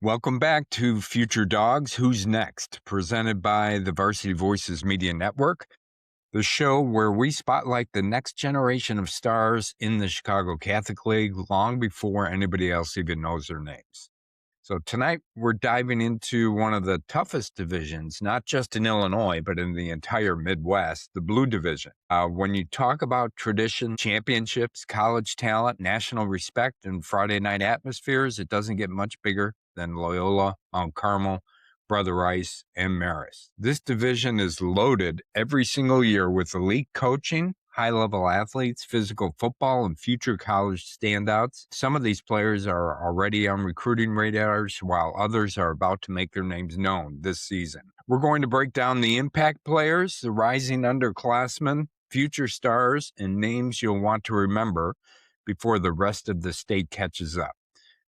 Welcome back to Future Dawgs, Who's Next? Presented by the Varsity Voices Media Network, the show where we spotlight the next generation of stars in the Chicago Catholic League long before anybody else even knows their names. So tonight we're diving into one of the toughest divisions, not just in Illinois, but in the entire Midwest, the Blue Division. When you talk about tradition, championships, college talent, national respect, and Friday night atmospheres, it doesn't get much bigger than Loyola, Mount Carmel, Brother Rice, and Marist. This division is loaded every single year with elite coaching, high-level athletes, physical football, and future college standouts. Some of these players are already on recruiting radars, while others are about to make their names known this season. We're going to break down the impact players, the rising underclassmen, future stars, and names you'll want to remember before the rest of the state catches up.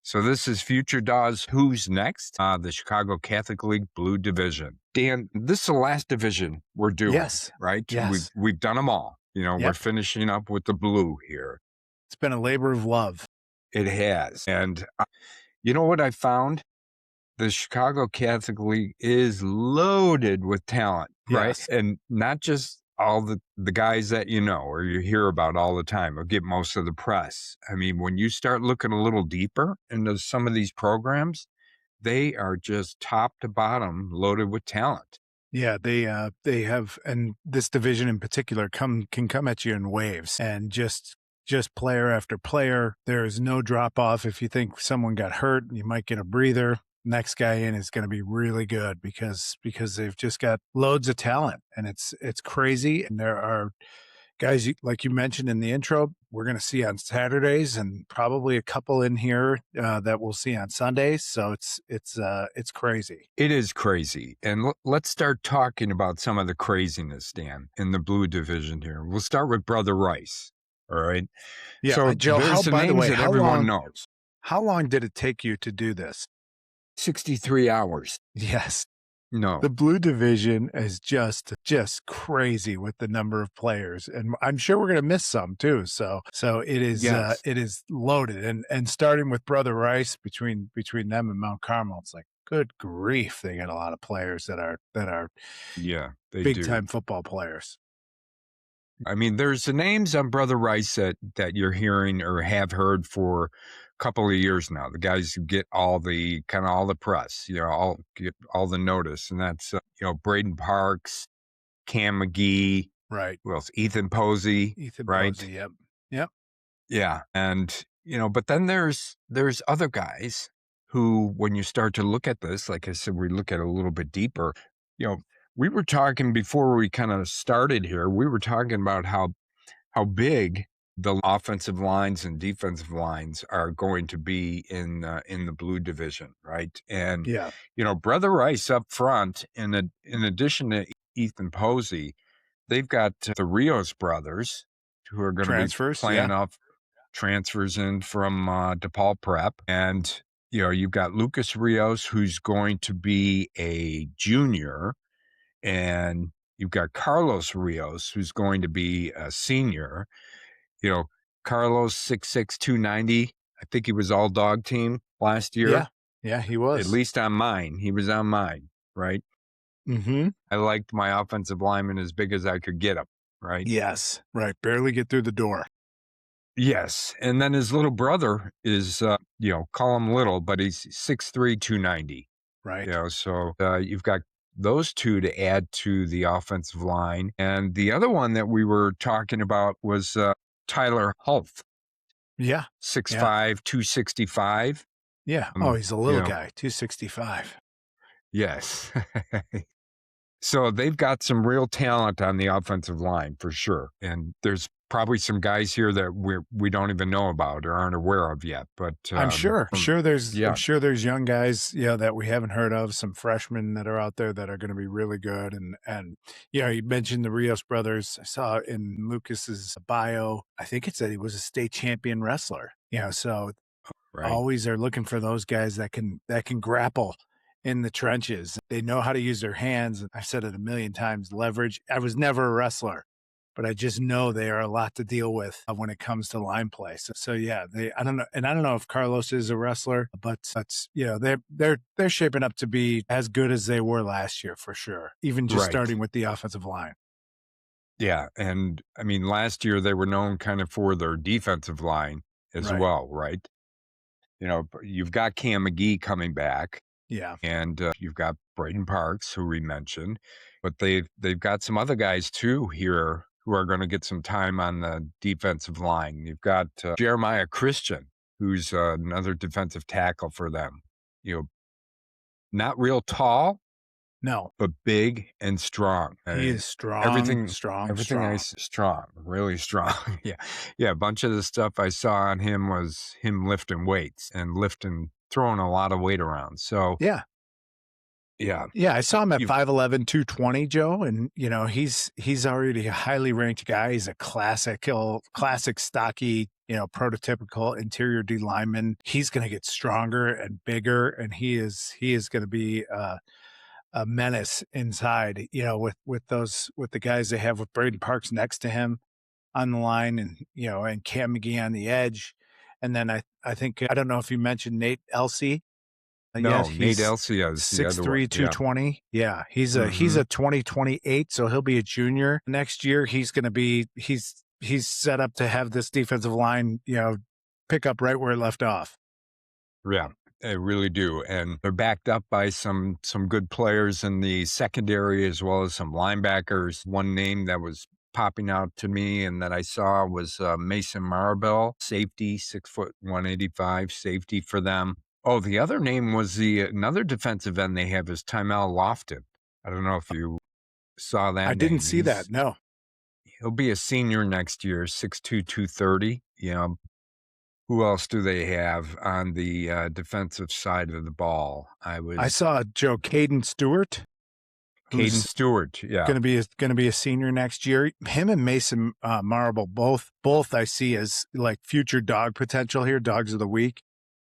So this is Future Dawgs, Who's Next? The Chicago Catholic League Blue Division. Dan, this is the last division we're doing, Yes. right? Yes. We've done them all. We're Yep. finishing up with the blue here. It's been a labor of love. It has. And you know what I found? The Chicago Catholic League is loaded with talent, right? Yes. And not just all the guys that you know or you hear about all the time or get most of the press. I mean, when you start looking a little deeper into some of these programs, they are just top to bottom loaded with talent. Yeah, they have, and this division in particular can come at you in waves, and just player after player. There is no drop off. If you think someone got hurt, you might get a breather. Next guy in is going to be really good because they've just got loads of talent, and it's crazy. And there are guys like you mentioned in the intro, we're going to see on Saturdays, and probably a couple in here that we'll see on Sundays. So it's crazy. It is crazy. And let's start talking about some of the craziness, Dan, in the Blue Division here. We'll start with Brother Rice. All right. Yeah, So Joe. there's the By the names way, that everyone knows. How long did it take you to do this? 63 hours. Yes. No. The Blue Division is just crazy with the number of players, and I'm sure we're going to miss some too. So it is Yes. it is loaded, and starting with Brother Rice between them and Mount Carmel, it's like good grief, they got a lot of players that are Yeah, they big do. time football players. I mean, there's the names on Brother Rice that you're hearing or have heard for a couple of years now. The guys who get all the press, all get all the notice, and that's Braden Parks, Cam McGee, Right? who else? Ethan Posey, right? Posey, yep. Yeah, and but then there's other guys who, when you start to look at this, like I said, we look at it a little bit deeper. We were talking before we kind of started here. We were talking about how big the offensive lines and defensive lines are going to be in the Blue Division, right? And Yeah. Brother Rice up front, in addition to Ethan Posey, they've got the Rios brothers who are going to be playing off transfers in from DePaul Prep, and you've got Lucas Rios, who's going to be a junior. And you've got Carlos Rios, who's going to be a senior. Carlos, 6'6", 290. I think he was all dog team last year. Yeah, he was. At least on mine. He was on mine, right? Mm-hmm. I liked my offensive lineman as big as I could get him, right? Yes, right. Barely get through the door. Yes. And then his little brother is, call him little, but he's 6'3", 290. Right. So you've got those two to add to the offensive line. And the other one that we were talking about was Tyler Hulth. Yeah. 6'5", 265. Yeah. He's a little guy, 265. Yes. So they've got some real talent on the offensive line for sure. And there's probably some guys here that we don't even know about or aren't aware of yet. But I'm sure there's young guys, that we haven't heard of, some freshmen that are out there that are going to be really good. And you mentioned the Rios brothers. I saw in Lucas's bio, I think it said he was a state champion wrestler. So right. Always are looking for those guys that can grapple in the trenches. They know how to use their hands. I've said it a million times, leverage. I was never a wrestler, but I just know they are a lot to deal with when it comes to line play. So yeah, I don't know, and I don't know if Carlos is a wrestler, but that's they're shaping up to be as good as they were last year for sure. Even just Right. starting with the offensive line. Yeah, and I mean, last year they were known kind of for their defensive line as Right. well, right? You've got Cam McGee coming back, Yeah. and you've got Braden Parks, who we mentioned, but they've got some other guys too here who are going to get some time on the defensive line. You've got Jeremiah Christian, who's another defensive tackle for them. You know, not real tall, No, but big and strong. I he mean, is strong, everything, strong, everything strong. strong, really strong. Yeah, yeah. A bunch of the stuff I saw on him was him lifting weights and throwing a lot of weight around. So Yeah. yeah, Yeah, I saw him at you 5'11", 220, Joe, and he's already a highly ranked guy. He's a classic stocky, prototypical interior D lineman. He's going to get stronger and bigger, and he is going to be a menace inside. With the guys they have with Braden Parks next to him on the line, and Cam McGee on the edge, and then I think I don't know if you mentioned Nate Elsey. Yes, no Nate he's Elsia is the other 6'3", one. Yeah. 220. Yeah, he's Hmm. a 2028, so he'll be a junior. Next year, he's set up to have this defensive line, pick up right where it left off. Yeah, they really do, and they're backed up by some good players in the secondary as well as some linebackers. One name that was popping out to me and that I saw was Mason Marable, safety, 6', 185, safety for them. Oh, the other name was another defensive end they have is Tymel Lofton. I don't know if you saw I that didn't name. see that. No, He'll be a senior next year, 6'2", 230. Who else do they have on the defensive side of the ball? I saw Joe Caden Stewart, Caden who's Stewart. Yeah. going to be a senior next year. Him and Mason Marable both I see as like future dog potential here, dogs of the week.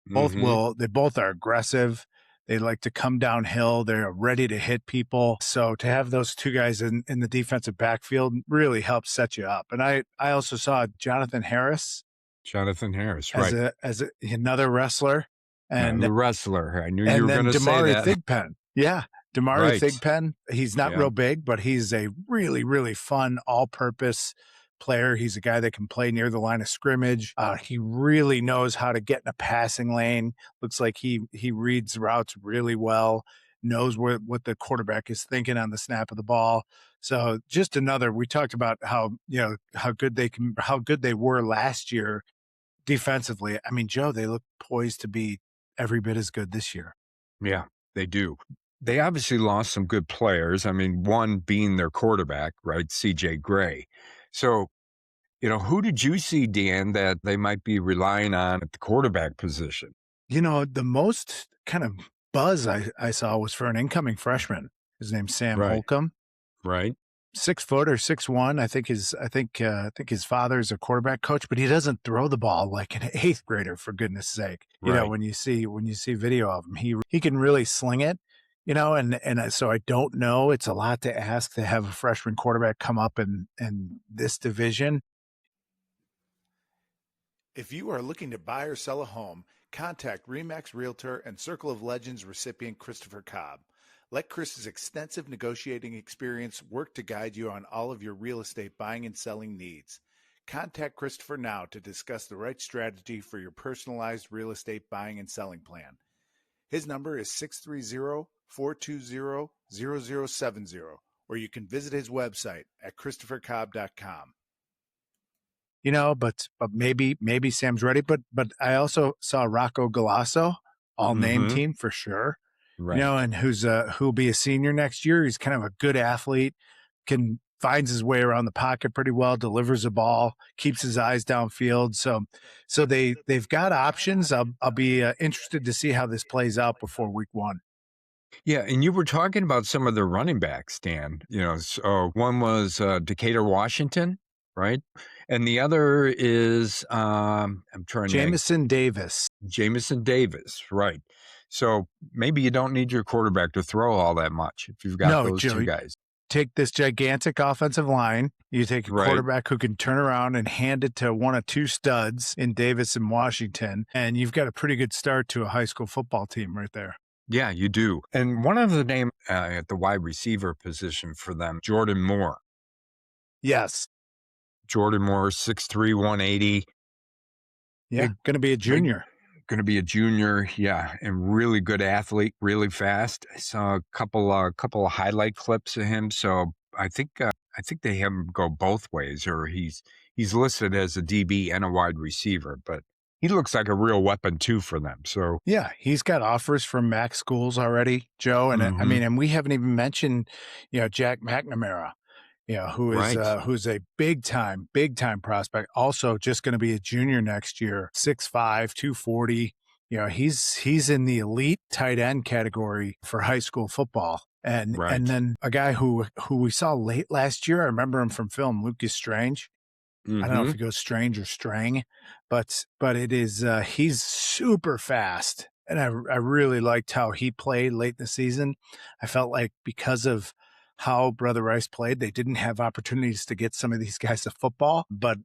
Mm-hmm. They both are aggressive. They like to come downhill. They're ready to hit people. So to have those two guys in the defensive backfield really helps set you up. And I also saw Jonathan Harris Jonathan Harris, as right. another wrestler, and The wrestler. I knew you and were going then to say Damari that. Thigpen. Yeah. Damari Right. Thigpen. He's not Yeah. real big, but he's a really, really fun all-purpose player. He's a guy that can play near the line of scrimmage. He really knows how to get in a passing lane. Looks like he reads routes really well, knows what the quarterback is thinking on the snap of the ball. So just another, we talked about how good they were last year defensively. I mean, Joe, they look poised to be every bit as good this year. Yeah, they do. They obviously lost some good players. I mean, one being their quarterback, right? CJ Gray. So, who did you see, Dan, that they might be relying on at the quarterback position? The most kind of buzz I saw was for an incoming freshman. His name's Sam Right. Holcomb. Right. 6 foot or 6'1". I think his father's a quarterback coach, but he doesn't throw the ball like an eighth grader, for goodness sake. Right. When you see video of him, he can really sling it. And so I don't know. It's a lot to ask to have a freshman quarterback come up in this division. If you are looking to buy or sell a home, contact RE/MAX Realtor and Circle of Legends recipient Christopher Cobb. Let Chris's extensive negotiating experience work to guide you on all of your real estate buying and selling needs. Contact Christopher now to discuss the right strategy for your personalized real estate buying and selling plan. His number is 630-420-0070, or you can visit his website at christophercobb.com. But maybe Sam's ready. But I also saw Rocco Galasso, all name team for sure. Right. And who'll be a senior next year. He's kind of a good athlete, finds his way around the pocket pretty well, delivers the ball, keeps his eyes downfield. So they've got options. I'll be interested to see how this plays out before week 1. Yeah, and you were talking about some of the running backs, Dan. So one was Decatur, Washington, right? And the other is Jamison Davis. Jamison Davis, right? So maybe you don't need your quarterback to throw all that much if you've got those two guys. take this gigantic offensive line, you take a Right. quarterback who can turn around and hand it to one of two studs in Davis and Washington, and you've got a pretty good start to a high school football team right there. Yeah, you do. And one of the names at the wide receiver position for them, Jordan Moore. Yes. Jordan Moore, 6'3", 180. Yeah, going to be a junior. Going to be a junior, yeah, and really good athlete, really fast. I saw a couple of highlight clips of him, so I think they have him go both ways, or he's listed as a DB and a wide receiver, but he looks like a real weapon too for them. So yeah, he's got offers from MAC schools already, Joe, and I mean, and we haven't even mentioned, Jack McNamara. Who is Right. who's a big time prospect. Also, just going to be a junior next year. 6'5", 240. He's in the elite tight end category for high school football. And Right. and then a guy who we saw late last year. I remember him from film, Lucas Strange. I don't know if he goes Strange or Strang, but it is he's super fast, and I really liked how he played late in the season. I felt like because of how Brother Rice played, they didn't have opportunities to get some of these guys to football. But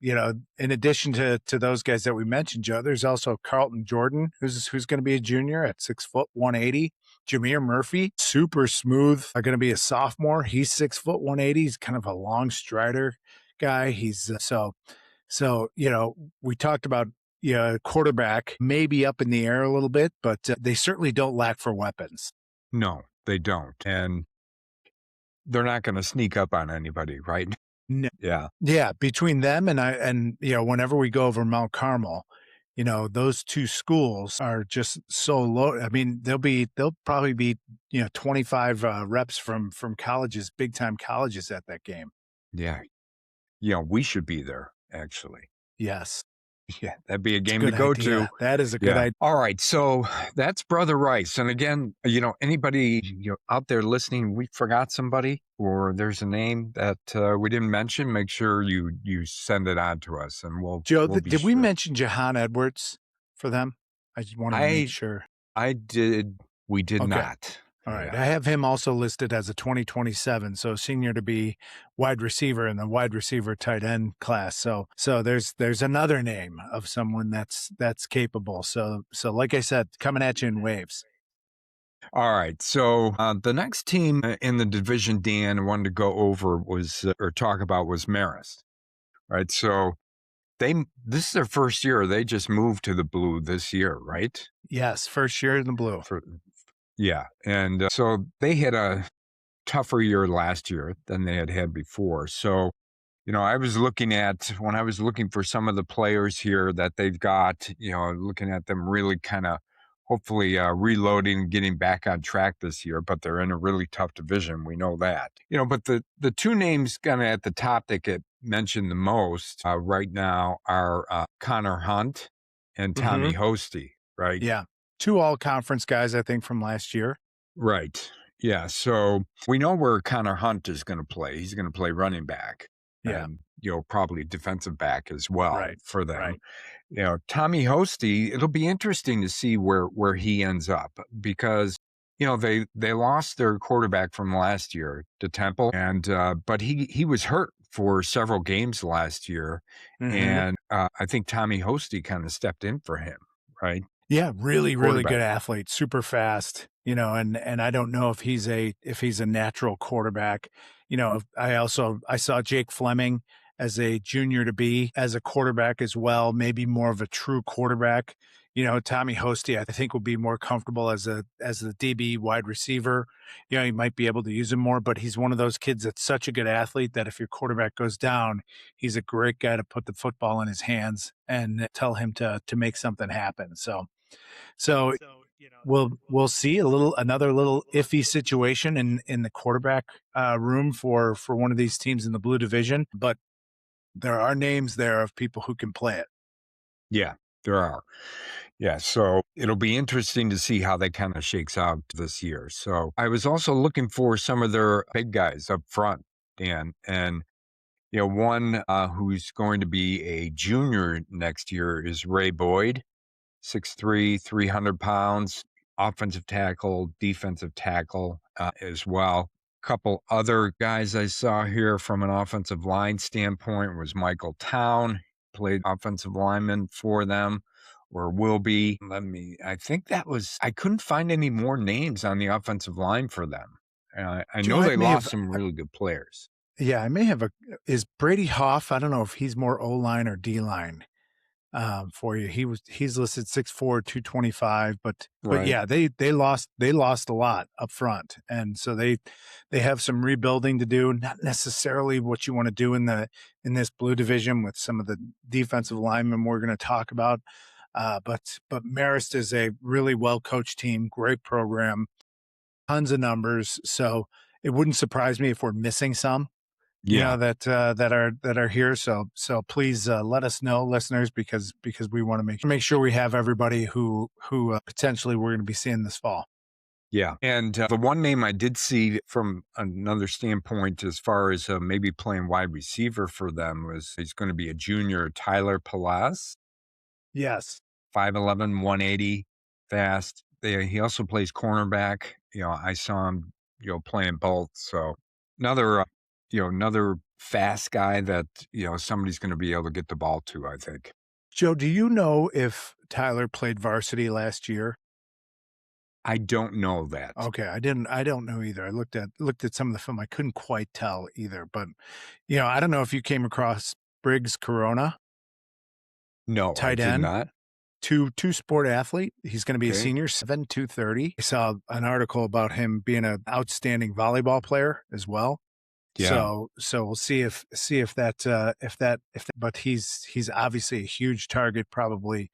in addition to those guys that we mentioned, Joe, there's also Carlton Jordan, who's going to be a junior at 6 foot 180. Jameer Murphy, super smooth, going to be a sophomore. He's 6 foot 180. He's kind of a long strider guy. He's so we talked about quarterback maybe up in the air a little bit, but they certainly don't lack for weapons. No, they don't, and they're not going to sneak up on anybody, right? No. Yeah. Between them and whenever we go over Mount Carmel, those two schools are just so low. I mean, they'll probably be 25 reps from colleges, big time colleges at that game. Yeah. We should be there, actually. Yes. Yeah, that'd be a game to go to. That is a good idea. All right, so that's Brother Rice. And again, anybody out there listening, we forgot somebody or there's a name that we didn't mention, make sure you send it on to us, and we'll. Joe, we'll did we mention Jahan Edwards for them? I just wanted to make sure. I did. We did not. All right. I have him also listed as a 2027, so senior to be wide receiver in the wide receiver tight end class. So there's another name of someone that's capable. So like I said, coming at you in waves. All right. So the next team in the division Dan I wanted to go over was talk about was Marist. Right. So this is their first year. They just moved to the blue this year, right? Yes, first year in the blue. Yeah. And so they had a tougher year last year than they had before. So, I was looking for some of the players here that they've got, looking at them really kind of hopefully reloading and getting back on track this year, but they're in a really tough division. We know that, but the two names kind of at the top that get mentioned the most right now are Connor Hunt and Tommy Hosty, right? Yeah. Two all-conference guys, I think, from last year. Right. Yeah. So we know where Connor Hunt is going to play. He's going to play running back. Yeah. And, probably defensive back as well for them. Right. Tommy Hosty, it'll be interesting to see where he ends up because, they lost their quarterback from last year to Temple, and but he was hurt for several games last year. And I think Tommy Hosty kind of stepped in for him, right? Yeah, really good athlete, super fast, and I don't know if he's a natural quarterback. I saw Jake Fleming as a junior to be as a quarterback as well, maybe more of a true quarterback. Tommy Hosty, I think, would be more comfortable as the DB wide receiver. He might be able to use him more, but he's one of those kids that's such a good athlete that if your quarterback goes down, he's a great guy to put the football in his hands and tell him to make something happen. So we'll see another little iffy situation in the quarterback room for one of these teams in the blue division, but there are names there of people who can play it. Yeah, there are. Yeah, so it'll be interesting to see how that kind of shakes out this year. So I was also looking for some of their big guys up front, Dan, and one who's going to be a junior next year is Ray Boyd, 6'3", 300 pounds, offensive tackle, defensive tackle as well. Couple other guys I saw here from an offensive line standpoint was Michael Town, played offensive lineman for them, or will be. I think that was, I couldn't find any more names on the offensive line for them. I Joe, know I they may have, lost some really good players. yeah, I may have is Brady Hoff. I don't know if he's more O line or D line. For you. He's listed 6'4", 225, but Right. yeah, they lost a lot up front. And so they have some rebuilding to do, not necessarily what you want to do in this blue division with some of the defensive linemen we're going to talk about. But Marist is a really well coached team, great program, tons of numbers. So it wouldn't surprise me if we're missing some, Yeah. that are here. So please let us know, listeners, because we want to make sure we have everybody who potentially we're going to be seeing this fall. Yeah. And the one name I did see from another standpoint, as far as maybe playing wide receiver for them, was he's going to be a junior, Tyler Palaz. Yes. 5'11", 180, fast. He also plays cornerback. I saw him, playing both. So another fast guy that, somebody's going to be able to get the ball to, I think. Joe, do you know if Tyler played varsity last year? I don't know that. Okay, I don't know either. I looked at some of the film. I couldn't quite tell either, but I don't know if you came across Briggs Corona, No, I tight did end. not. Two sport athlete. He's going to be a Okay. senior, 7'2", 230. I saw an article about him being an outstanding volleyball player as well. Yeah. So we'll see if that, but he's obviously a huge target, probably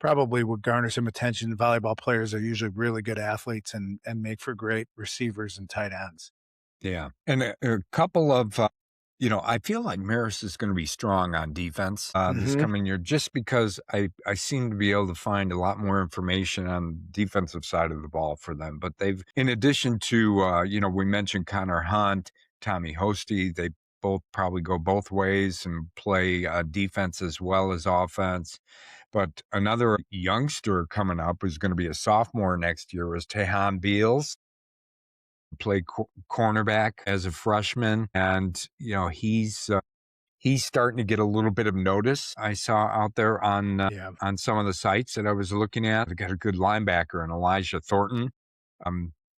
would garner some attention. Volleyball players are usually really good athletes and make for great receivers and tight ends. Yeah. And a couple of, I feel like Marist is going to be strong on defense this coming year, just because I seem to be able to find a lot more information on the defensive side of the ball for them. But in addition to, we mentioned Connor Hunt, Tommy Hosty, they both probably go both ways and play defense as well as offense. But another youngster coming up who's going to be a sophomore next year is Tehan Beals. Played cornerback as a freshman, and he's starting to get a little bit of notice. I saw out there on some of the sites that I was looking at. They got a good linebacker in Elijah Thornton.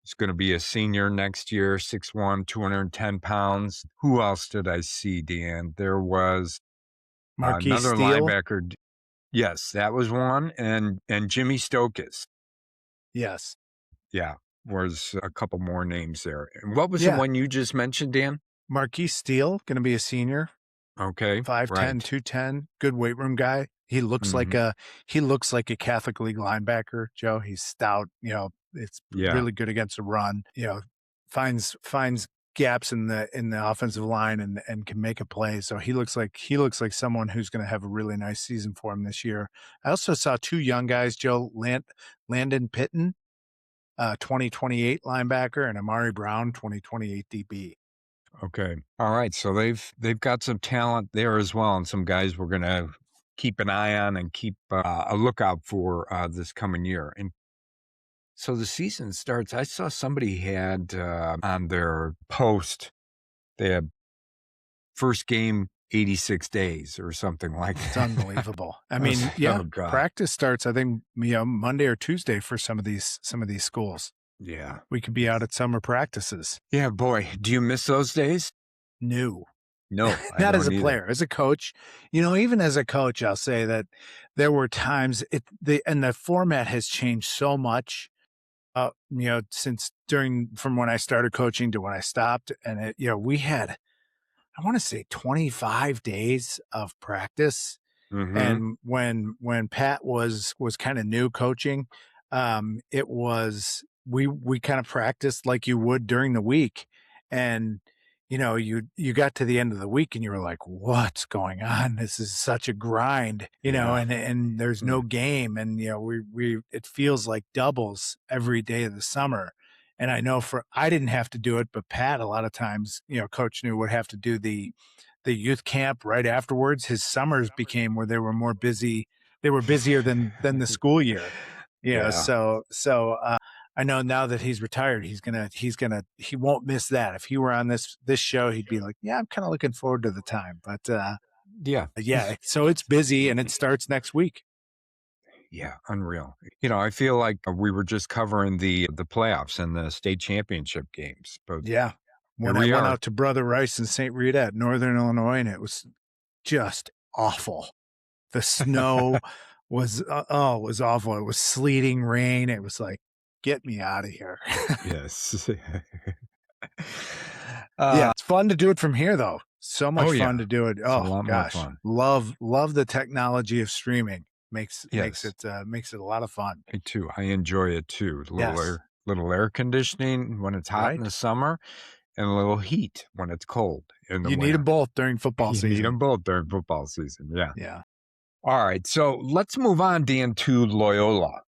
He's going to be a senior next year, 6'1", 210 pounds. Who else did I see, Dan? There was Marquise another Steele. linebacker. Yes, that was one, and Jimmy Stokas. Yes. Yeah, was a couple more names there. And what was the one you just mentioned, Dan? Marquise Steele, going to be a senior. Okay. 5'10", right. 210, good weight room guy. He looks like a Catholic League linebacker, Joe. He's stout, it's really good against the run, finds gaps in the offensive line and can make a play. So he looks like someone who's going to have a really nice season for him this year. I also saw two young guys, Joe, Landon Pitton, 2028 linebacker, and Amari Brown, 2028 DB. Okay. All right. So they've got some talent there as well, and some guys we're going to keep an eye on and keep a lookout for this coming year. And so the season starts. I saw somebody had on their post, they had first game 86 days or something like that. It's unbelievable. I mean, practice starts, I think, Monday or Tuesday for some of these schools. Yeah. We could be out at summer practices. Yeah, boy. Do you miss those days? No, Not as a player, as a coach. Even as a coach, I'll say that there were times and the format has changed so much. Since from when I started coaching to when I stopped, and we had, I want to say, 25 days of practice. And when Pat was kind of new coaching, it was, we kind of practiced like you would during the week. And, you got to the end of the week and you were like, what's going on? This is such a grind, and there's no game. And, it feels like doubles every day of the summer. And I know I didn't have to do it, but Pat, a lot of times, Coach New would have to do the youth camp right afterwards. His summers became where they were more busy. They were busier than the school year. So I know now that he's retired, he won't miss that. If he were on this show, he'd be like, yeah, I'm kind of looking forward to the time. But Yeah. yeah, so it's busy and it starts next week. Yeah, unreal. I feel like we were just covering the playoffs and the state championship games, but Yeah. here When I we went are. out to Brother Rice in St. Rita at Northern Illinois, and it was just awful. The snow was it was awful. It was sleeting rain. It was like, get me out of here. Yes. Yeah, it's fun to do it from here though. So much Oh, fun yeah. to do it. It's a Oh lot more gosh, fun. love the technology of streaming. Makes Yes. it a lot of fun. Me too. I enjoy it too. Yes. Little air conditioning when it's hot in Right. the summer, and a little heat when it's cold in the You need winter. them both during football You need season. them both during football season. Yeah. Yeah. All right. So let's move on, Dan, to Loyola,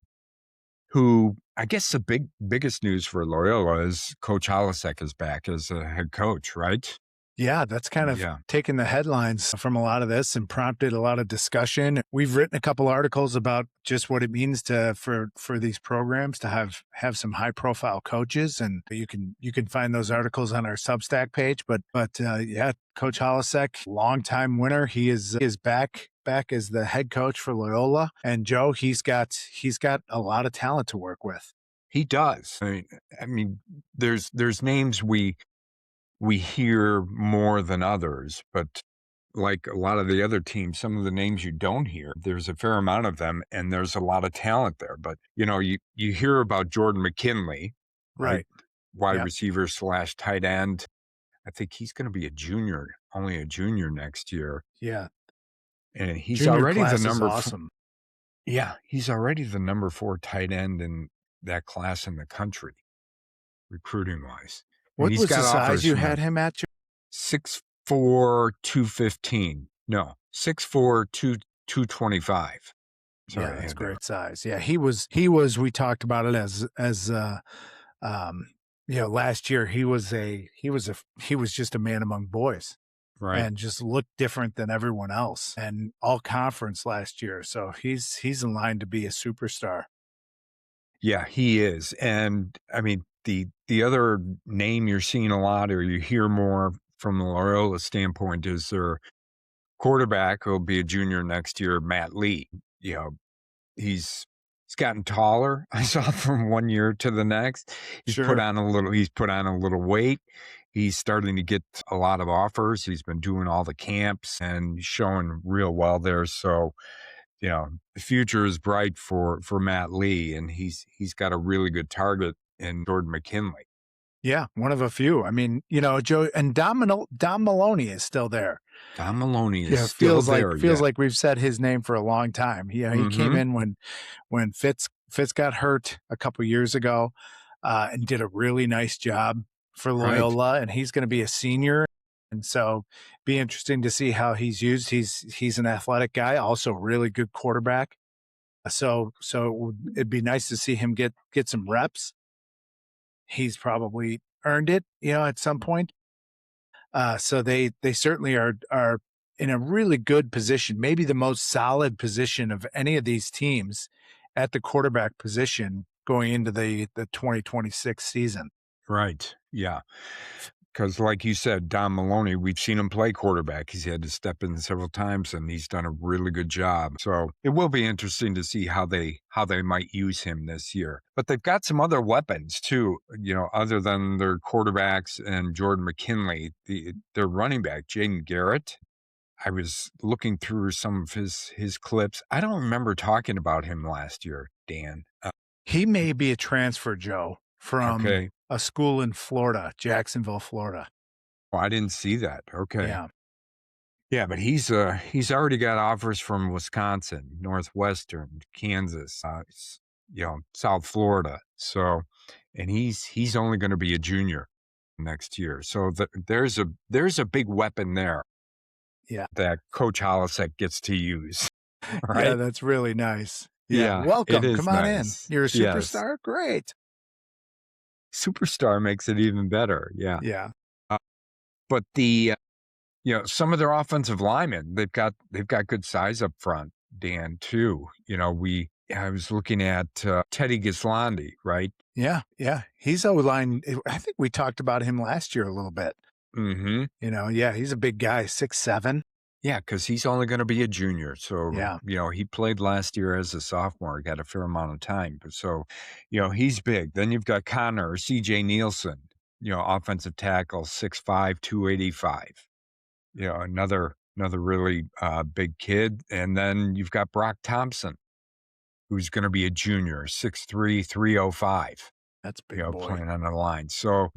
who I guess the biggest news for Loyola is Coach Holisek is back as a head coach, right? Yeah, that's kind of taken the headlines from a lot of this and prompted a lot of discussion. We've written a couple articles about just what it means for these programs to have some high profile coaches, and you can find those articles on our Substack page. But yeah, Coach Holisek, longtime winner, he is back as the head coach for Loyola, and Joe, he's got a lot of talent to work with. He does. I mean, there's names we hear more than others, but like a lot of the other teams, some of the names you don't hear, there's a fair amount of them and there's a lot of talent there. But, you hear about Jordan McKinley, right? Wide receiver / tight end. I think he's going to be only a junior next year. Yeah. And he's Junior already class the number is awesome. Yeah, he's already the number 4 tight end in that class in the country, recruiting wise. What he's was got the size offers you from had him at? 6'4", 215. No, 6'4", 225. Sorry, Yeah, that's great size. Yeah, he was. We talked about it as last year he was just a man among boys, right? And just looked different than everyone else, and all conference last year. So he's in line to be a superstar. Yeah, he is. And I mean, the other name you're seeing a lot, or you hear more from the Loyola standpoint, is their quarterback who'll be a junior next year, Matt Lee. He's gotten taller. I saw from one year to the next. He's put on a little weight. He's starting to get a lot of offers. He's been doing all the camps and showing real well there. So, the future is bright for Matt Lee, and he's got a really good target in Jordan McKinley. Yeah, one of a few. I mean, Joe, and Don Maloney is still there. Don Maloney is still there. Feels like we've said his name for a long time. He came in when Fitz got hurt a couple years ago, and did a really nice job for Loyola. And he's going to be a senior, and so be interesting to see how he's used. He's an athletic guy, also really good quarterback. So it'd be nice to see him get some reps. He's probably earned it, at some point. So they certainly are in a really good position, maybe the most solid position of any of these teams at the quarterback position going into the 2026 season. Right. Yeah. Because like you said, Don Maloney, we've seen him play quarterback. He's had to step in several times, and he's done a really good job. So it will be interesting to see how they might use him this year. But they've got some other weapons too, other than their quarterbacks and Jordan McKinley. Their running back, Jaden Garrett. I was looking through some of his clips. I don't remember talking about him last year, Dan. He may be a transfer, Joe, from a school in Florida, Jacksonville, Florida. Oh, I didn't see that. Okay. Yeah. Yeah, but he's already got offers from Wisconsin, Northwestern, Kansas, South Florida. So, and he's only going to be a junior next year. So there's a big weapon there. Yeah, that Coach Holisek gets to use. Right? Yeah, that's really nice. Yeah, welcome. Come on in. You're a superstar. Yes. Great. Superstar makes it even better. Yeah. Yeah. But some of their offensive linemen, they've got good size up front, Dan, too. I was looking at Teddy Gislandi, right? Yeah, yeah. He's O-line. I think we talked about him last year a little bit. Mm-hmm. Yeah, he's a big guy, 6'7". Yeah, because he's only going to be a junior. So, Yeah. he played last year as a sophomore, got a fair amount of time. But so, he's big. Then you've got Connor, CJ Nielsen, offensive tackle, 6'5", 285. Another really big kid. And then you've got Brock Thompson, who's going to be a junior, 6'3", 305. That's a big boy. Playing on the line. So,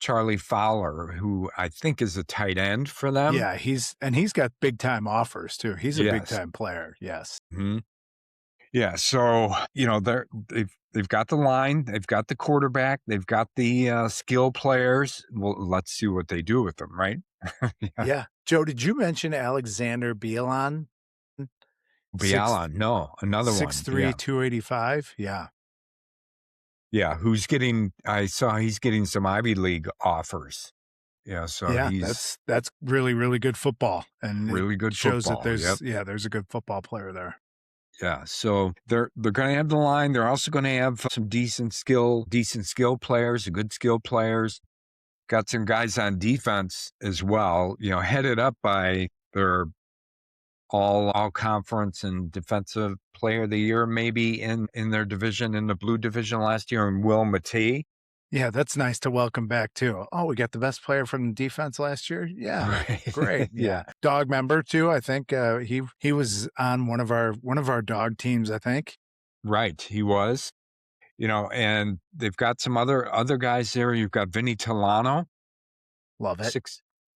Charlie Fowler, who I think is a tight end for them. Yeah, he's got big time offers too. He's a big time player. Yes. Mm-hmm. Yeah. So, they've got the line, they've got the quarterback, they've got the skill players. Well, let's see what they do with them, right? Yeah. Joe, did you mention Alexander Bielon? Bialon, no, another 6'3", one. 285. Yeah. Yeah, I saw he's getting some Ivy League offers. Yeah, so that's really, really good football. And really good shows football. That there's a good football player there. Yeah, so they're going to have the line. They're also going to have some decent skill players, good skill players. Got some guys on defense as well, headed up by their all conference and defensive player of the year, maybe in their division, in the blue division last year, and Will Matee. Yeah, that's nice to welcome back too. Oh, we got the best player from the defense last year. Yeah, right. Great. Yeah, dog member too. I think he was on one of our dog teams. I think. Right, he was. And they've got some other guys there. You've got Vinny Tolano. Love it.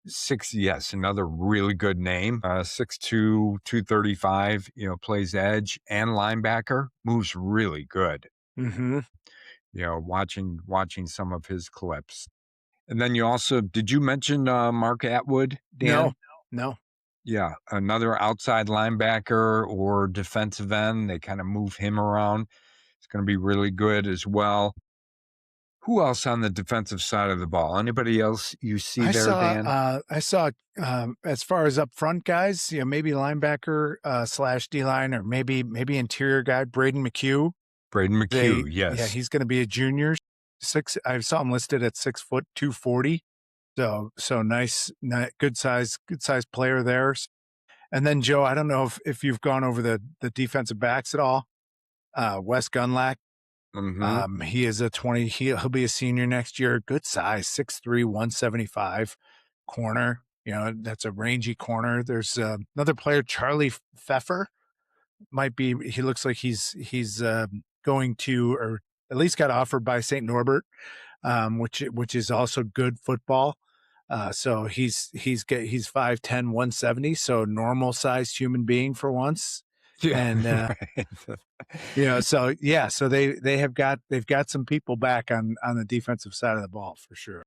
Six, yes, another really good name. 6'2", 235, plays edge and linebacker, moves really good. Mm-hmm. Watching some of his clips. And then did you mention Mark Atwood, Dan? No. Yeah, another outside linebacker or defensive end. They kind of move him around. It's going to be really good as well. Who else on the defensive side of the ball? Anybody else you see Dan? I saw as far as up front guys, maybe linebacker / D-line, or maybe interior guy, Braden McHugh. Yes. Yeah, he's going to be a junior. I saw him listed at 6 foot 240. So nice, good size player there. And then Joe, I don't know if you've gone over the defensive backs at all. Wes Gunlack. Mm-hmm. He is he'll be a senior next year. Good size, 6'3", 175 corner. That's a rangy corner. There's another player, Charlie Pfeffer. He looks like he's going to, or at least got offered by St. Norbert, which is also good football. So he's 5'10", 170, so normal sized human being for once. Yeah. And so they've got some people back on the defensive side of the ball for sure.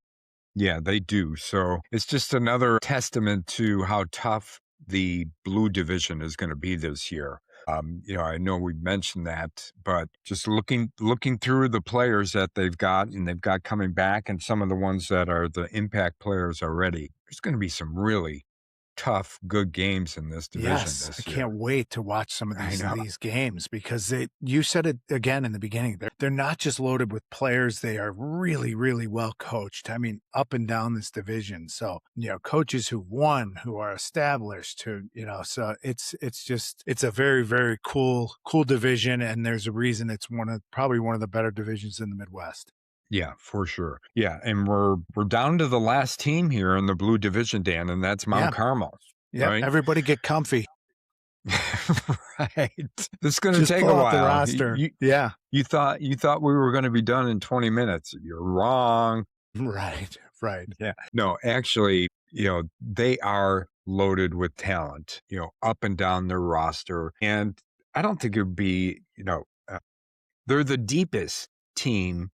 Yeah, they do. So it's just another testament to how tough the blue division is going to be this year. I know we mentioned that, but just looking through the players that they've got coming back, and some of the ones that are the impact players already, there's going to be some really tough, good games in this division this year. I can't wait to watch some of these games, because you said it again in the beginning. They're not just loaded with players; they are really, really well coached. I mean, up and down this division. So coaches who won, who are established, so it's a very, very cool division, and there's a reason it's probably one of the better divisions in the Midwest. Yeah, for sure. Yeah, and we're down to the last team here in the blue division, Dan, and that's Mount Carmel. Yeah, right? Everybody get comfy. Right. This is going to take a while. The roster. You thought we were going to be done in 20 minutes. You're wrong. Right. Yeah. No, actually, they are loaded with talent, up and down their roster. And I don't think it would be, they're the deepest team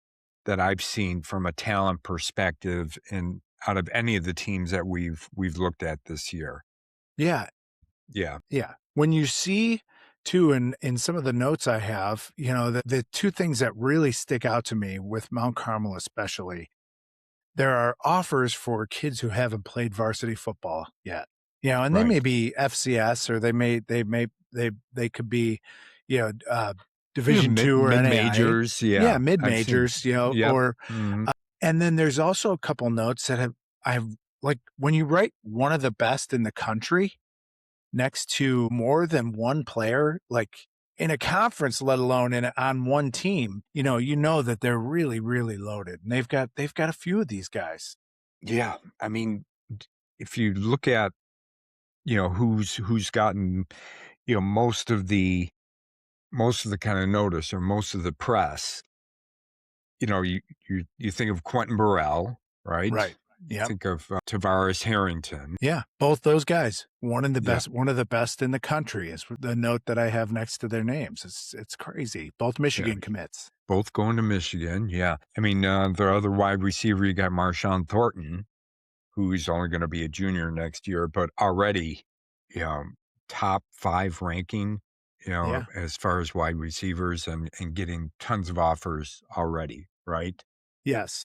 that I've seen from a talent perspective and out of any of the teams that we've looked at this year. Yeah. When you see too, in some of the notes I have, the two things that really stick out to me with Mount Carmel, especially, there are offers for kids who haven't played varsity football yet. And they may be FCS, or they could be, Division two or mid NAIA. majors. Yeah, mid I've seen- majors. Yep. Or Mhm. and then there's also a couple notes that I've like when you write one of the best in the country next to more than one player, like in a conference, let alone on one team, you know that they're really, really loaded, and they've got a few of these guys. Yeah. I mean, if you look at, who's gotten, most of the kind of notice or most of the press, you think of Quentin Burrell, right? Right. You Yep. think of Tavares Harrington. Yeah, both those guys. One of the Yeah. best, one of the best in the country is the note that I have next to their names. It's crazy. Both Michigan commits. Both going to Michigan. Yeah. I mean, the other wide receiver, you got Marshawn Thornton, who's only going to be a junior next year, but already, you know, top 5 ranking, Yeah. as far as wide receivers and getting tons of offers already, right? Yes.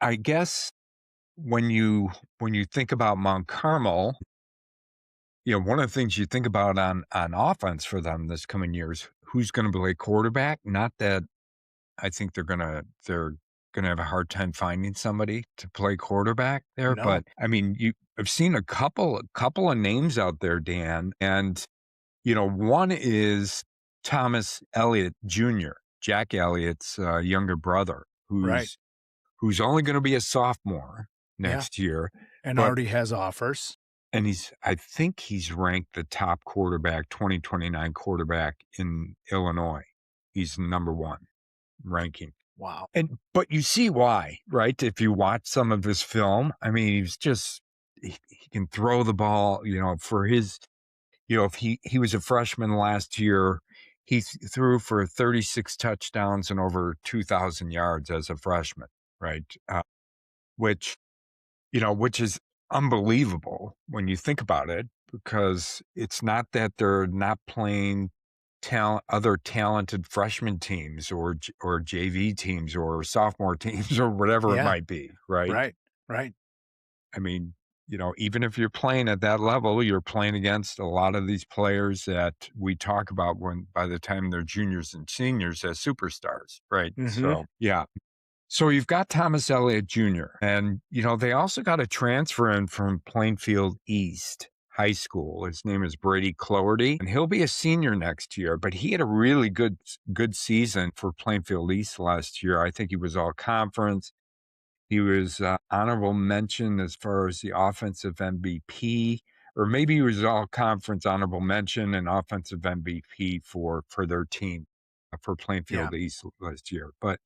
I guess when you think about Mount Carmel, one of the things you think about on offense for them this coming year is who's going to play quarterback. Not that I think they're gonna have a hard time finding somebody to play quarterback there, No. but I mean, I've seen a couple of names out there, Dan, and one is Thomas Elliott Jr., Jack Elliott's younger brother, Right. who's only going to be a sophomore next year, And but already has offers. and I think he's ranked the top quarterback, 2029 quarterback in Illinois. He's number 1 ranking. Wow. But you see why, right? If you watch some of his film, I mean, he can throw the ball, for his, if he was a freshman last year, he threw for 36 touchdowns and over 2,000 yards as a freshman, right? Which is unbelievable when you think about it, because it's not that they're not playing other talented freshman teams or JV teams or sophomore teams or whatever it might be, right? Right. I mean, even if you're playing at that level, you're playing against a lot of these players that we talk about by the time they're juniors and seniors as superstars, right? Mhm. So, yeah. So you've got Thomas Elliott Jr., and, they also got a transfer in from Plainfield East High School. His name is Brady Cloherty, and he'll be a senior next year, but he had a really good season for Plainfield East last year. I think he was all conference. He was honorable mention as far as the offensive MVP, or maybe he was all conference honorable mention and offensive MVP for their team for Plainfield East last year. But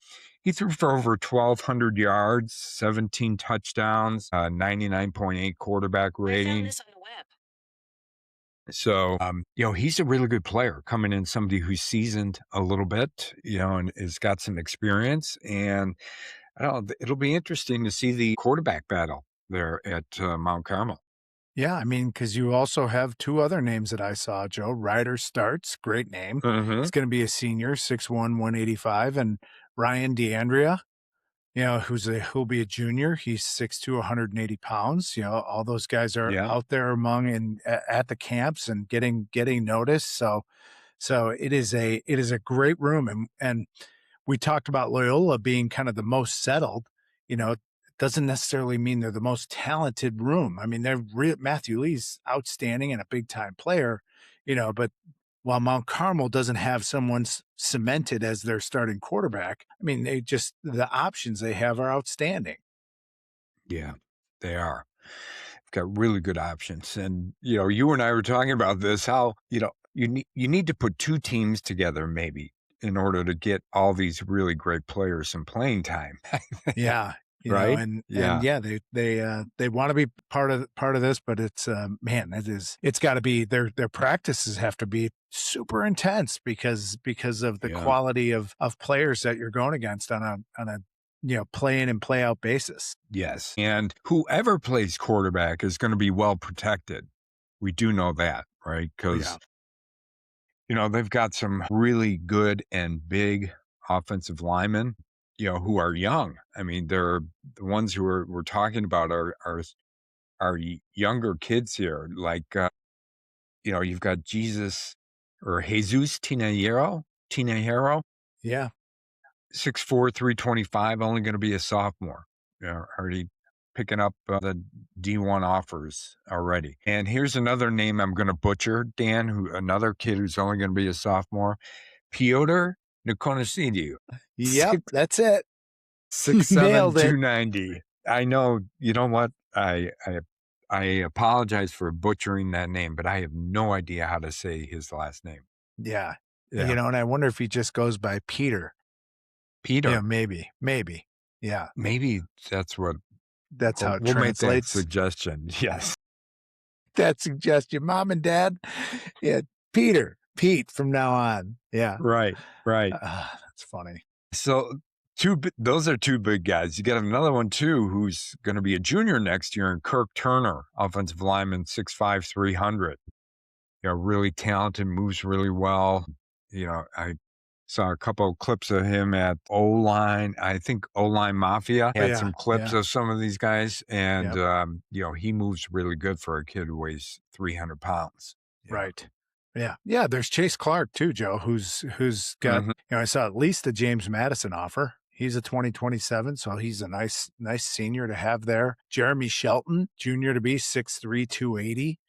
he threw for over 1,200 yards, 17 touchdowns, 99.8 quarterback rating. I found this on the web. So, he's a really good player coming in, somebody who's seasoned a little bit, and has got some experience. And I don't know, it'll be interesting to see the quarterback battle there at Mount Carmel. Yeah, I mean, because you also have 2 other names that I saw, Joe. Ryder Starts, great name. Mhm. He's going to be a senior, 6'1", 185. And Ryan DeAndrea, who'll be a junior. He's 6'2", 180 pounds. All those guys are Yeah. out there at the camps and getting noticed. So it is a great room. And we talked about Loyola being kind of the most settled. It doesn't necessarily mean they're the most talented room. I mean, Matthew Lee's outstanding and a big time player, but while Mount Carmel doesn't have someone cemented as their starting quarterback, I mean, the options they have are outstanding. Yeah, they are. Got really good options. And, you and I were talking about this, how, you need to put 2 teams together maybe in order to get all these really great players some playing time. Yeah. Right? And Yeah. they want to be part of this, but it's it's got to be their practices have to be super intense because of the quality of players that you're going against on a play in and play out basis. Yes. And whoever plays quarterback is going to be well protected. We do know that, right? Because, they've got some really good and big offensive linemen, who are young. I mean, they're the ones who we're talking about are younger kids here. Like, you've got Jesus or Jesus Tinajero. Yeah. 6'4", 325, only going to be a sophomore. Already picking up the D1 offers already. And here's another name I'm going to butcher, Dan, another kid who's only going to be a sophomore. Piotr Nikonosidiu. Yep, that's it. 6'7", Nailed it. 290. I know, you know what? I apologize for butchering that name, but I have no idea how to say his last name. Yeah. Yeah. You know, and I wonder if he just goes by Peter. Peter. Yeah, maybe. Yeah. Maybe that's what. That's how it we'll make that translates. suggestion. Yes. That suggestion, Mom and Dad. Yeah, Pete from now on. Yeah. Right. That's funny. So those are two big guys. You got another one too, who's going to be a junior next year, and Kirk Turner, offensive lineman, 6'5", 300. Really talented, moves really well. I saw a couple of clips of him at O-line. I think O-line Mafia had some clips of some of these guys, and he moves really good for a kid who weighs 300 pounds. Right. Yeah. There's Chase Clark too, Joe, who's got. I saw at least the James Madison offer. He's a 2027, so he's a nice senior to have there. Jeremy Shelton, junior to be 6'3", 280.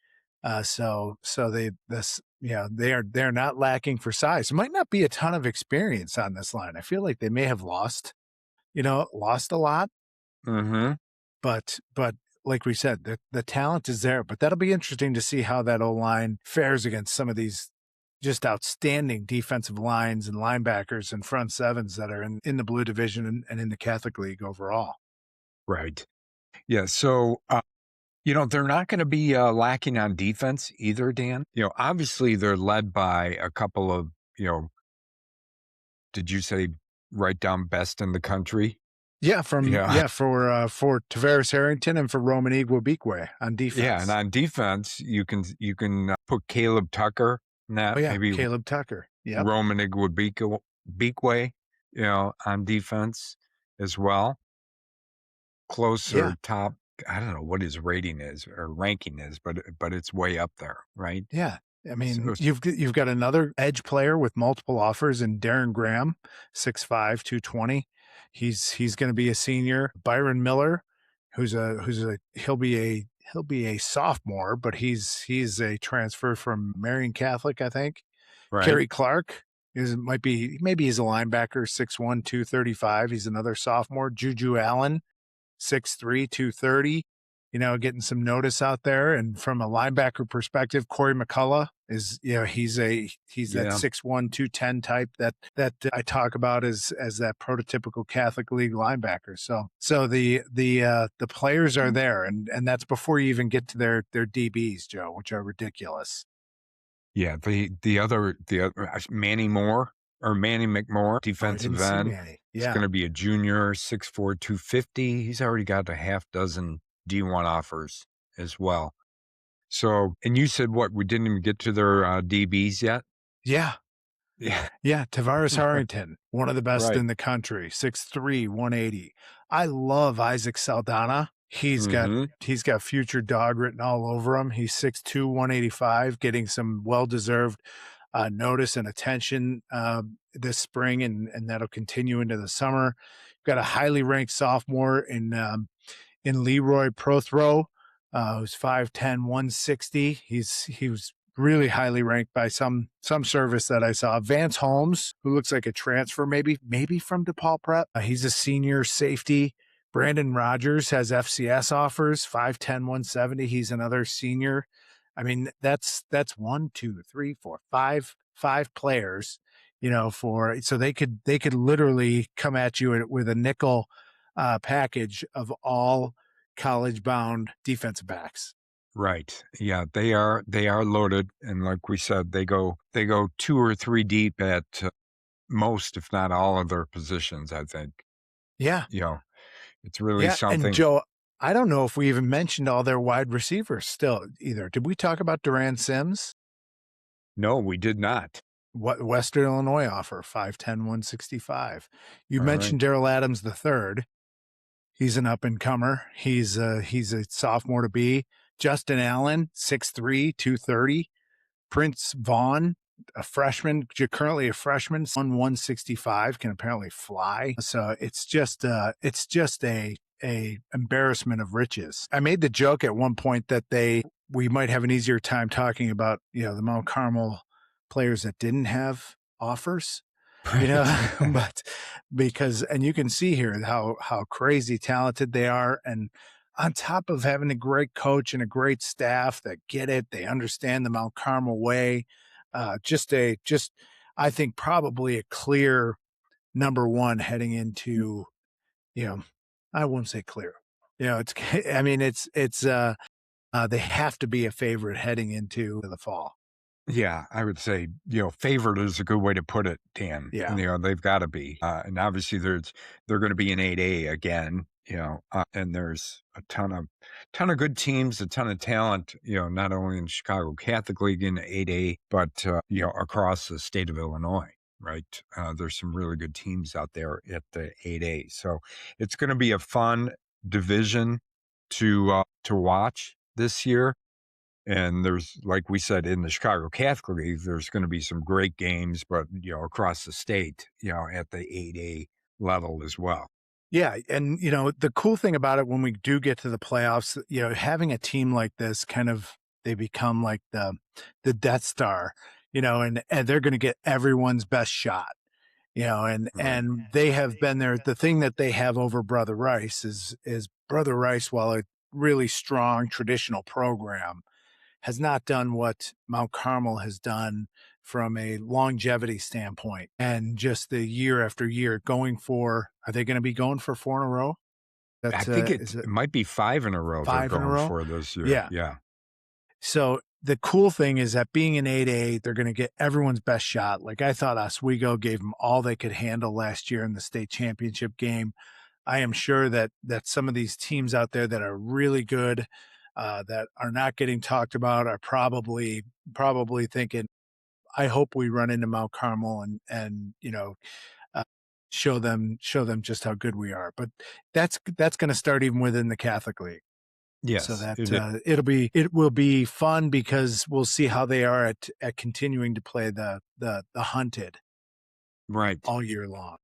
They're not lacking for size. It might not be a ton of experience on this line. I feel like they may have lost a lot. But like we said, the talent is there. But that'll be interesting to see how that O-line fares against some of these just outstanding defensive lines and linebackers and front sevens that are in the Blue Division and in the Catholic League overall. Right. Yeah. So, they're not going to be lacking on defense either, Dan. Obviously they're led by a couple of, did you say right down best in the country? Yeah, for Tavares Harrington and for Roman Igwebikwe on defense. Yeah, and on defense, you can put Caleb Tucker in that. Maybe Caleb Tucker. Yeah, Roman Igwebikwe, on defense as well. Closer top. I don't know what his rating is or ranking is, but it's way up there, right? Yeah. I mean, you've got another edge player with multiple offers in Darren Graham, 6'5", 220. He's going to be a senior. Byron Miller, he'll be a sophomore, but he's a transfer from Marian Catholic, I think. Right. Kerry Clark maybe he's a linebacker, 6'1", 235. He's another sophomore. Juju Allen, 6'3", 230. Getting some notice out there. And from a linebacker perspective, Corey McCullough is, he's that 6'1", 210 type that I talk about as that prototypical Catholic League linebacker. So the players are there, and that's before you even get to their DBs, Joe, which are ridiculous. Yeah, the other Manny McMoore, defensive end. He's going to be a junior, 6'4", 250. He's already got a half dozen D1 offers as well. So, and you said we didn't even get to their DBs yet? Yeah. Tavares Harrington, one of the best in the country, 6'3", 180. I love Isaac Saldana. He's got Future Dog written all over him. He's 6'2", 185, getting some well-deserved notice and attention this spring, and that'll continue into the summer. Got a highly ranked sophomore in Leroy Prothro, who's 5'10", 160. He was really highly ranked by some service that I saw. Vance Holmes, who looks like a transfer, maybe from DePaul Prep. He's a senior safety. Brandon Rogers has FCS offers, 5'10", 170. He's another senior. I mean, that's 1, 2, 3, 4, 5 players, so they could literally come at you with a nickel package of all college-bound defensive backs. Right. Yeah, they are loaded, and like we said, they go 2 or 3 deep at most, if not all, of their positions, I think. Yeah. It's really something. And Joe, I don't know if we even mentioned all their wide receivers still either. Did we talk about Duran Sims? No, we did not. What Western Illinois offer, 5'10", 165. You mentioned Daryl Adams III. He's an up-and-comer. He's a sophomore to be. Justin Allen, 6'3", 230. Prince Vaughn, a freshman, currently a freshman, on 165, can apparently fly. So it's just a embarrassment of riches. I made the joke at one point that we might have an easier time talking about, the Mount Carmel players that didn't have offers, Right. but and you can see here how crazy talented they are. And on top of having a great coach and a great staff that get it, they understand the Mount Carmel way. I think probably a clear number one heading into, I wouldn't say clear, I mean, they have to be a favorite heading into the fall. Yeah, I would say, favored is a good way to put it, Dan. Yeah. They've got to be. And obviously they're going to be in 8A again, and there's a ton of good teams, a ton of talent, not only in Chicago Catholic League in 8A, but, across the state of Illinois, right? There's some really good teams out there at the 8A. So it's going to be a fun division to watch this year. And there's, like we said, in the Chicago Catholic League, there's going to be some great games, but, across the state, at the 8A level as well. Yeah. And, the cool thing about it when we do get to the playoffs, having a team like this they become like the Death Star, and they're going to get everyone's best shot, and they have been there. The thing that they have over Brother Rice is Brother Rice, while a really strong traditional program, has not done what Mount Carmel has done from a longevity standpoint. And just the year after year are they going to be going for 4 in a row? I think it might be 5 in a row they're 5 in a going row? for this year. Yeah. Yeah. So the cool thing is that being in 8A, they're going to get everyone's best shot. Like, I thought Oswego gave them all they could handle last year in the state championship game. I am sure that some of these teams out there that are really good, that are not getting talked about, are probably thinking, I hope we run into Mount Carmel and uh, show them just how good we are. But that's going to start even within the Catholic League. Yes. So that it will be fun, because we'll see how they are at continuing to play the hunted right. all year long.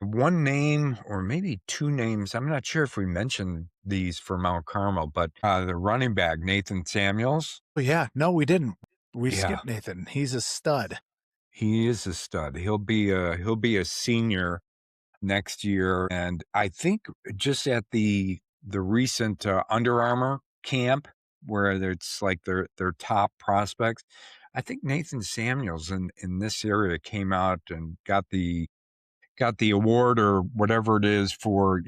One name or maybe 2 names, I'm not sure if we mentioned these for Mount Carmel, but the running back, Nathan Samuels. Oh, yeah. No, we didn't. We Yeah. skipped Nathan. He's a stud. He is a stud. He'll be a senior next year. And I think just at the recent Under Armour camp, where it's like their top prospects, I think Nathan Samuels in this area came out and got the award or whatever it is for,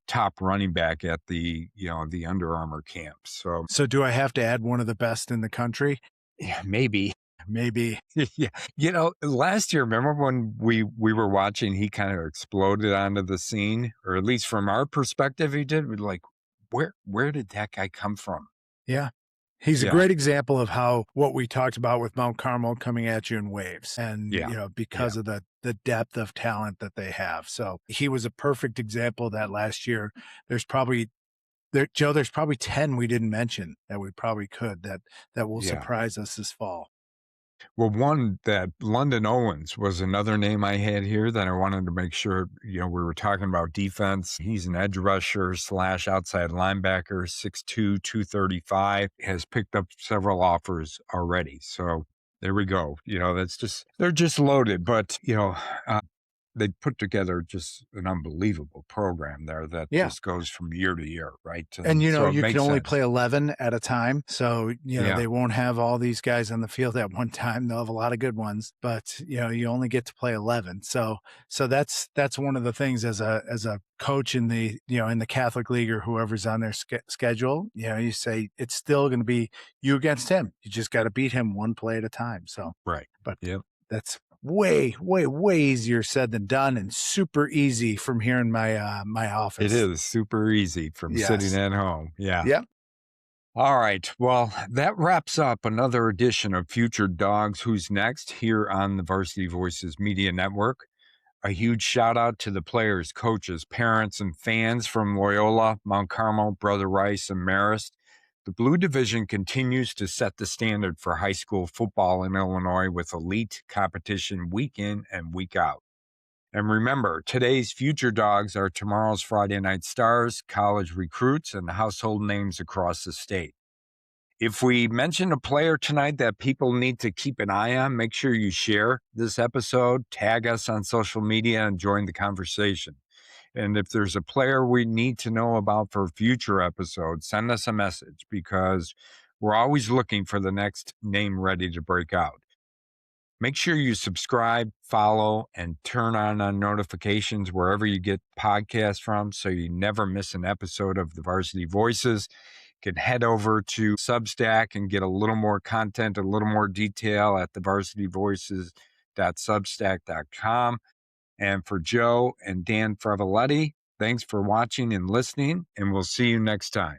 top running back at the Under Armour camp. So do I have to add one of the best in the country? yeah, maybe. Yeah. Last year, remember when we were watching, he kind of exploded onto the scene, or at least from our perspective, he did. We're like, where did that guy come from? Yeah. He's a great example of how what we talked about with Mount Carmel coming at you in waves, and, because of the depth of talent that they have. So he was a perfect example of that last year. There's probably 10 we didn't mention that we probably could, that will surprise us this fall. Well, one, that London Owens was another name I had here that I wanted to make sure, we were talking about defense. He's an edge rusher / outside linebacker, 6'2", 235, has picked up several offers already. So there we go. They're just loaded, but, they put together just an unbelievable program there that just goes from year to year, right? And, so you can only sense. play 11 at a time. So, they won't have all these guys on the field at one time. They'll have a lot of good ones, but, you only get to play 11. So that's one of the things as a coach in the, in the Catholic League, or whoever's on their schedule, you say it's still going to be you against him. You just got to beat him one play at a time. So, right. But that's way easier said than done, and super easy from here in my my office. It is super easy from sitting at home. Yeah. Yep. All right. Well, that wraps up another edition of Future Dawgs Who's Next here on the Varsity Voices Media Network. A huge shout out to the players, coaches, parents, and fans from Loyola, Mount Carmel, Brother Rice, and Marist. The Blue Division continues to set the standard for high school football in Illinois with elite competition week in and week out. And remember, today's Future Dawgs are tomorrow's Friday night stars, college recruits, and household names across the state. If we mention a player tonight that people need to keep an eye on, make sure you share this episode, tag us on social media, and join the conversation. And if there's a player we need to know about for future episodes, send us a message because we're always looking for the next name ready to break out. Make sure you subscribe, follow, and turn on notifications wherever you get podcasts from so you never miss an episode of the Varsity Voices. You can head over to Substack and get a little more content, a little more detail at thevarsityvoices.substack.com. And for Joe and Dan Freveletti, thanks for watching and listening, and we'll see you next time.